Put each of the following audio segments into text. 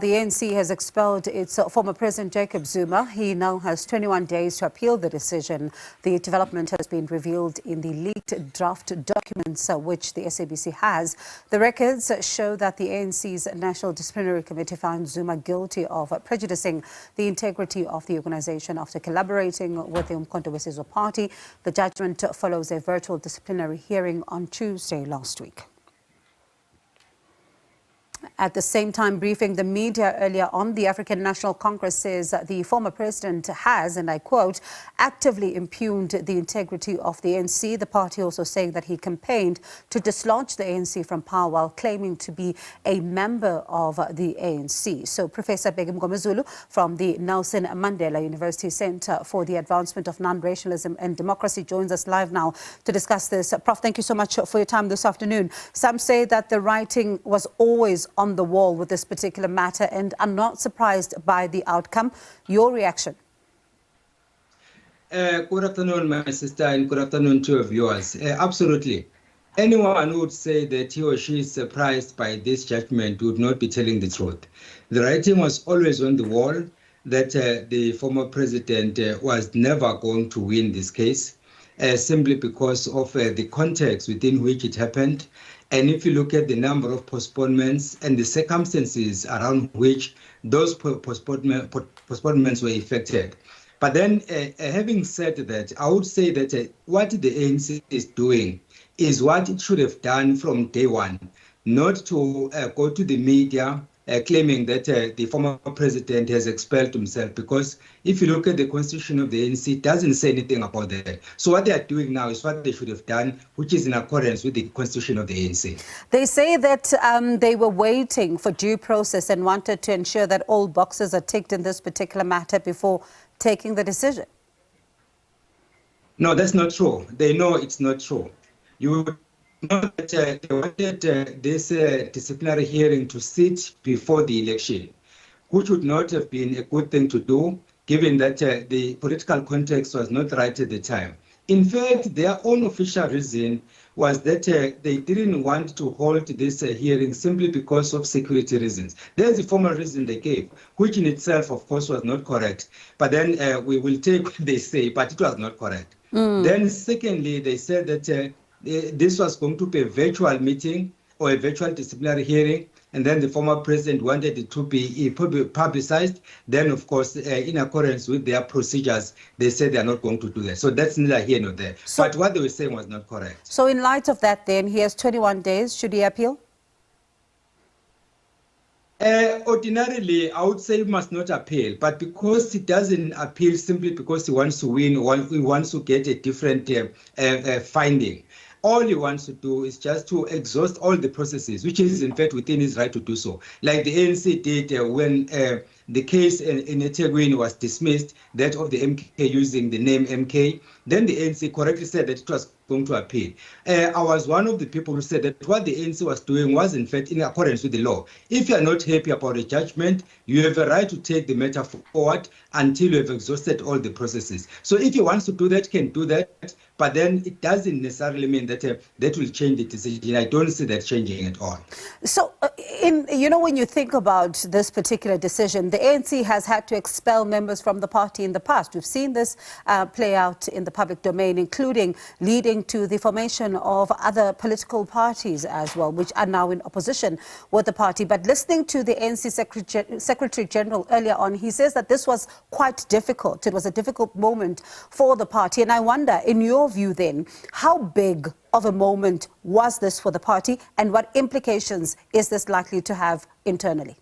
The ANC has expelled its former President Jacob Zuma. He now has 21 days to appeal the decision. The development has been revealed in the leaked draft documents which the SABC has. The records show that the ANC's National Disciplinary Committee found Zuma guilty of prejudicing the integrity of the organization after collaborating with the Umkhonto party. The judgment follows a virtual disciplinary hearing on Tuesday last week. At the same time, briefing the media earlier on, the African National Congress says that the former president has, and I quote, actively impugned the integrity of the ANC. The party also saying that he campaigned to dislodge the ANC from power while claiming to be a member of the ANC. So Professor Bheki Mngomezulu from the Nelson Mandela University Center for the Advancement of Non-Racialism and Democracy joins us live now to discuss this. Prof, thank you so much for your time this afternoon. Some say that the writing was always on the wall with this particular matter and are not surprised by the outcome. Your reaction? Good afternoon, my sister, and good afternoon to your viewers. Absolutely. Anyone who would say that he or she is surprised by this judgment would not be telling the truth. The writing was always on the wall that the former president was never going to win this case, simply because of the context within which it happened. And if you look at the number of postponements and the circumstances around which those postponements were effected. But then, having said that, I would say that what the ANC is doing is what it should have done from day one, not to go to the media claiming that the former president has expelled himself, because if you look at the constitution of the ANC, it doesn't say anything about that. So what they are doing now is what they should have done, which is in accordance with the constitution of the ANC. They say that they were waiting for due process and wanted to ensure that all boxes are ticked in this particular matter before taking the decision. No, that's not true. They know it's not true. You know that they wanted this disciplinary hearing to sit before the election, which would not have been a good thing to do, given that the political context was not right at the time. In fact, their own official reason was that they didn't want to hold this hearing simply because of security reasons. There's the formal reason they gave, which in itself, of course, was not correct. But then we will take what they say, but it was not correct. Then secondly, they said that this was going to be a virtual meeting or a virtual disciplinary hearing, and then the former president wanted it to be publicized. Then, of course, in accordance with their procedures, they said they are not going to do that. So that's neither here nor there. So, but what they were saying was not correct. So in light of that, then, he has 21 days. Should he appeal? Ordinarily, I would say he must not appeal, but because he doesn't appeal simply because he wants to win or he wants to get a different finding, all he wants to do is just to exhaust all the processes, which is in fact within his right to do so. Like the ANC did when the case in eThekwini was dismissed, that of the MK using the name MK. Then the ANC correctly said that it was going to appeal. I was one of the people who said that what the ANC was doing was in fact in accordance with the law. If you are not happy about a judgment, you have a right to take the matter forward until you have exhausted all the processes. So if he wants to do that, can do that, but then it doesn't necessarily mean that that will change the decision. I don't see that changing at all. So, when you think about this particular decision, the ANC has had to expel members from the party in the past. We've seen this play out in the public domain, including leading to the formation of other political parties as well, which are now in opposition with the party. But listening to the ANC Secretary General earlier on, he says that this was quite difficult. It was a difficult moment for the party. And I wonder, in your view then, how big of a moment was this for the party, and what implications is this likely to have internally?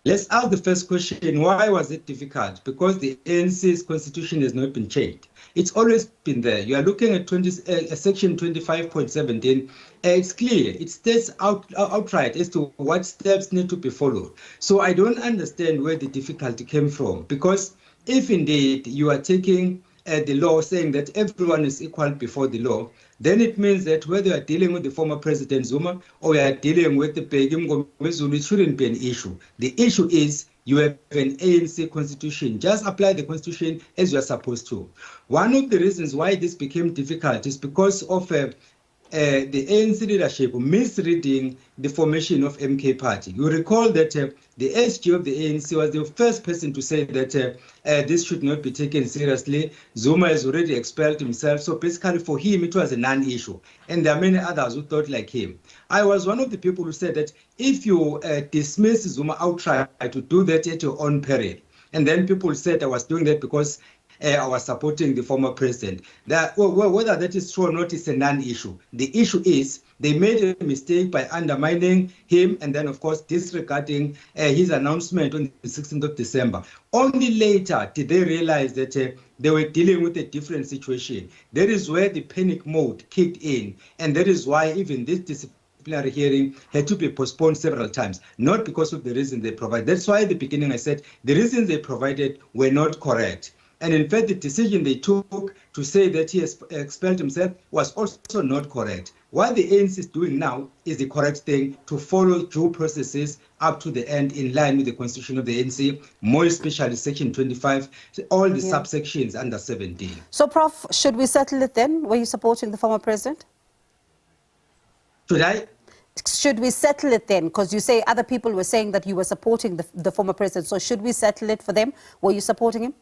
Let's ask the first question, why was it difficult? Because the ANC's constitution has not been changed. It's always been there. You are looking at section 25.17. It's clear. It states outright as to what steps need to be followed. So I don't understand where the difficulty came from, because if indeed you are taking the law saying that everyone is equal before the law, then it means that whether you are dealing with the former President Zuma or you are dealing with the Bheki Mngomezulu, it shouldn't be an issue. The issue is you have an ANC constitution. Just apply the constitution as you are supposed to. One of the reasons why this became difficult is because of the ANC leadership misreading the formation of MK Party. You recall that the SG of the ANC was the first person to say that this should not be taken seriously. Zuma has already expelled himself. So basically for him, it was a non-issue. And there are many others who thought like him. I was one of the people who said that if you dismiss Zuma outright, to do that at your own peril. And then people said I was doing that because I was supporting the former president. That, whether that is true or not is a non-issue. The issue is they made a mistake by undermining him and then, of course, disregarding his announcement on the 16th of December. Only later did they realize that they were dealing with a different situation. That is where the panic mode kicked in. And that is why even this disciplinary hearing had to be postponed several times, not because of the reasons they provided. That's why at the beginning I said the reasons they provided were not correct. And in fact, the decision they took to say that he has expelled himself was also not correct. What the ANC is doing now is the correct thing, to follow due processes up to the end in line with the constitution of the ANC, more especially section 25, all the subsections under 17. So, Prof, should we settle it then? Were you supporting the former president? Should I? Should we settle it then? Because you say other people were saying that you were supporting the former president. So should we settle it for them? Were you supporting him?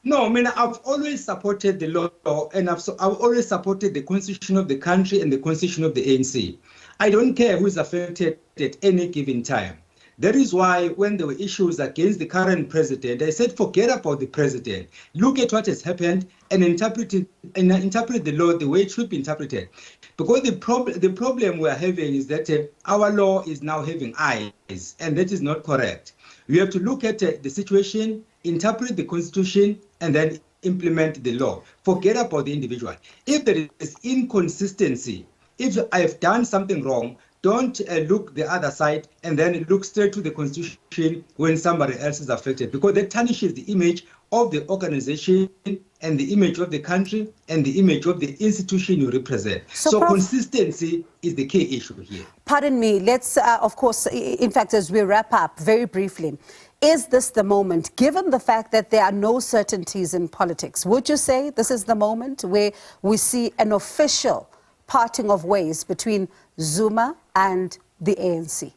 No, I mean, I've always supported the law and I've always supported the constitution of the country and the constitution of the ANC. I don't care who is affected at any given time. That is why when there were issues against the current president, I said, forget about the president. Look at what has happened and interpret the law the way it should be interpreted. Because the problem we are having is that our law is now having eyes, and that is not correct. We have to look at the situation, interpret the constitution, and then implement the law. Forget about the individual. If there is inconsistency, if I have done something wrong, don't look the other side and then look straight to the constitution when somebody else is affected, because that tarnishes the image of the organization and the image of the country and the image of the institution you represent. So Prof, consistency is the key issue here. Pardon me, let's, of course, in fact, as we wrap up very briefly, is this the moment, given the fact that there are no certainties in politics, would you say this is the moment where we see an official parting of ways between Zuma and the ANC?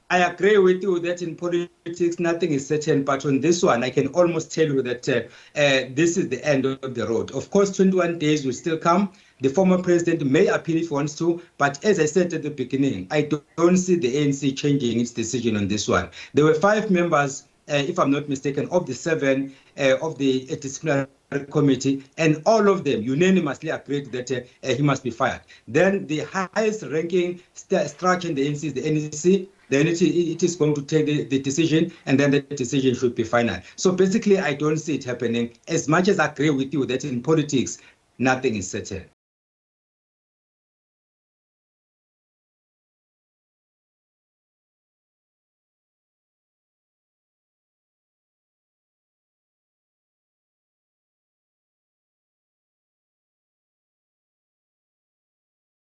I agree with you that in politics nothing is certain, but on this one I can almost tell you that this is the end of the road. Of course, 21 days will still come. The former president may appeal if he wants to, but as I said at the beginning, I don't see the ANC changing its decision on this one. There were 5 members, if I'm not mistaken, of the 7 of the disciplinary committee, and all of them unanimously agreed that he must be fired. Then the highest ranking structure in the ANC is the NEC. Then it is going to take the decision, and then the decision should be final. So basically, I don't see it happening, as much as I agree with you that in politics, nothing is certain.